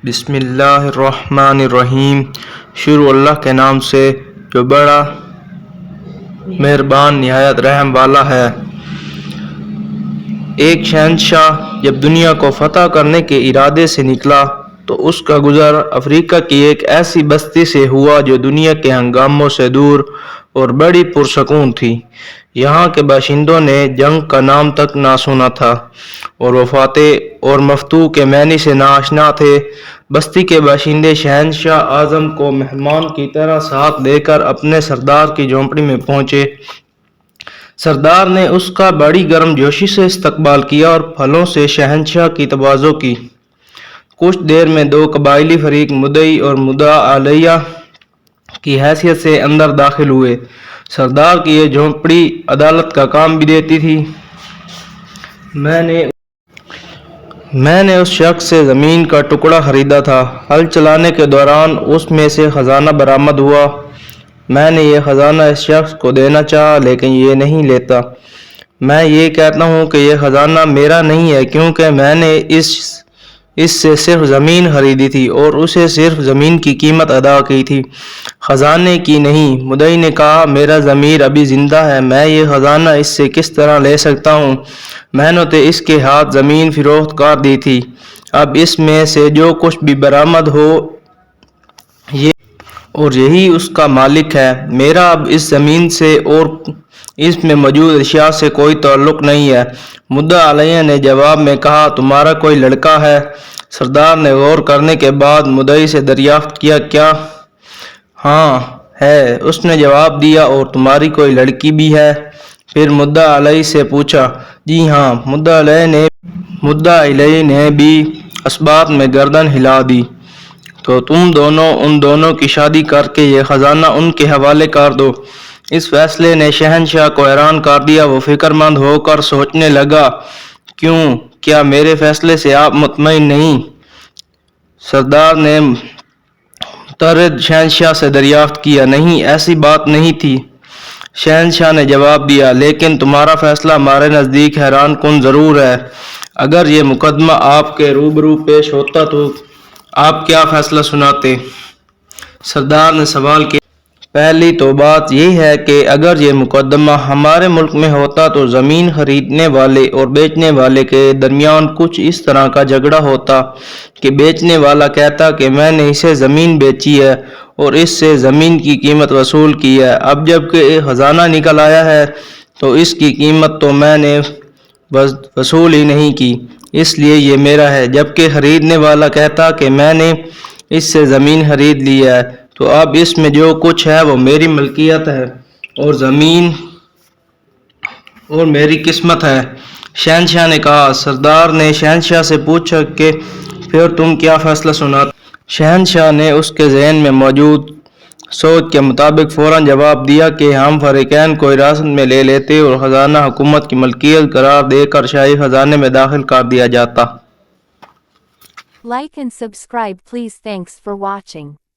بسم اللہ الرحمن الرحیم۔ شروع اللہ کے نام سے جو بڑا مہربان نہایت رحم والا ہے۔ ایک شہنشاہ جب دنیا کو فتح کرنے کے ارادے سے نکلا تو اس کا گزر افریقہ کی ایک ایسی بستی سے ہوا جو دنیا کے ہنگاموں سے دور اور بڑی پرسکون تھی۔ یہاں کے باشندوں نے جنگ کا نام تک نہ سنا تھا اور وہ فاتح اور مفتوح کے معنی سے ناآشنا تھے۔ بستی کے باشندے شہنشاہ اعظم کو مہمان کی طرح ساتھ لے کر اپنے سردار کی جھونپڑی میں پہنچے۔ سردار نے اس کا بڑی گرم جوشی سے استقبال کیا اور پھلوں سے شہنشاہ کی تواضع کی۔ کچھ دیر میں دو قبائلی فریق مدعی اور مدعا علیہ کی حیثیت سے اندر داخل ہوئے۔ سردار کی یہ جھونپڑی عدالت کا کام بھی دیتی تھی۔ میں نے اس شخص سے زمین کا ٹکڑا خریدا تھا۔ ہل چلانے کے دوران اس میں سے خزانہ برآمد ہوا۔ میں نے یہ خزانہ اس شخص کو دینا چاہا لیکن یہ نہیں لیتا۔ میں یہ کہتا ہوں کہ یہ خزانہ میرا نہیں ہے کیونکہ میں نے اس سے صرف زمین خریدی تھی اور اسے صرف زمین کی قیمت ادا کی تھی، خزانے کی نہیں۔ مدعی نے کہا، میرا ضمیر ابھی زندہ ہے، میں یہ خزانہ اس سے کس طرح لے سکتا ہوں؟ میں نے اس کے ہاتھ زمین فروخت کر دی تھی، اب اس میں سے جو کچھ بھی برآمد ہو اور یہی اس کا مالک ہے۔ میرا اب اس زمین سے اور اس میں موجود اشیاء سے کوئی تعلق نہیں ہے۔ مدعا علیہ نے جواب میں کہا، تمہارا کوئی لڑکا ہے؟ سردار نے غور کرنے کے بعد مدعی سے دریافت کیا، کیا؟ ہاں ہے، اس نے جواب دیا۔ اور تمہاری کوئی لڑکی بھی ہے؟ پھر مدعا علیہ سے پوچھا۔ جی ہاں۔ مدعا علیہ نے بھی اس بات میں گردن ہلا دی۔ تو تم دونوں ان دونوں کی شادی کر کے یہ خزانہ ان کے حوالے کر دو۔ اس فیصلے نے شہنشاہ کو حیران کر دیا۔ وہ فکر مند ہو کر سوچنے لگا، کیوں؟ کیا میرے فیصلے سے آپ مطمئن نہیں؟ سردار نے متعرض شہنشاہ سے دریافت کیا۔ نہیں، ایسی بات نہیں تھی۔ شہنشاہ نے جواب دیا، لیکن تمہارا فیصلہ ہمارے نزدیک حیران کن ضرور ہے۔ اگر یہ مقدمہ آپ کے روبرو پیش ہوتا تو آپ کیا فیصلہ سناتے؟ سردار نے سوال کیا۔ پہلی تو بات یہ ہے کہ اگر یہ مقدمہ ہمارے ملک میں ہوتا تو زمین خریدنے والے اور بیچنے والے کے درمیان کچھ اس طرح کا جھگڑا ہوتا کہ بیچنے والا کہتا کہ میں نے اسے زمین بیچی ہے اور اس سے زمین کی قیمت وصول کی ہے، اب جب کہ خزانہ نکل آیا ہے تو اس کی قیمت تو میں نے وصول ہی نہیں کی، اس لیے یہ میرا ہے، جبکہ خریدنے والا کہتا کہ میں نے اس سے زمین خرید لی ہے تو اب اس میں جو کچھ ہے وہ میری ملکیت ہے اور زمین اور میری قسمت ہے۔ شہنشاہ نے کہا۔ سردار نے شہنشاہ سے پوچھا کہ پھر تم کیا فیصلہ سناتے؟ شہنشاہ نے اس کے ذہن میں موجود سوچ کے مطابق فوراً جواب دیا کہ ہم فریقین کو حراست میں لے لیتے اور خزانہ حکومت کی ملکیت قرار دے کر شاہی خزانے میں داخل کر دیا جاتا۔ Like and subscribe please. Thanks for watching.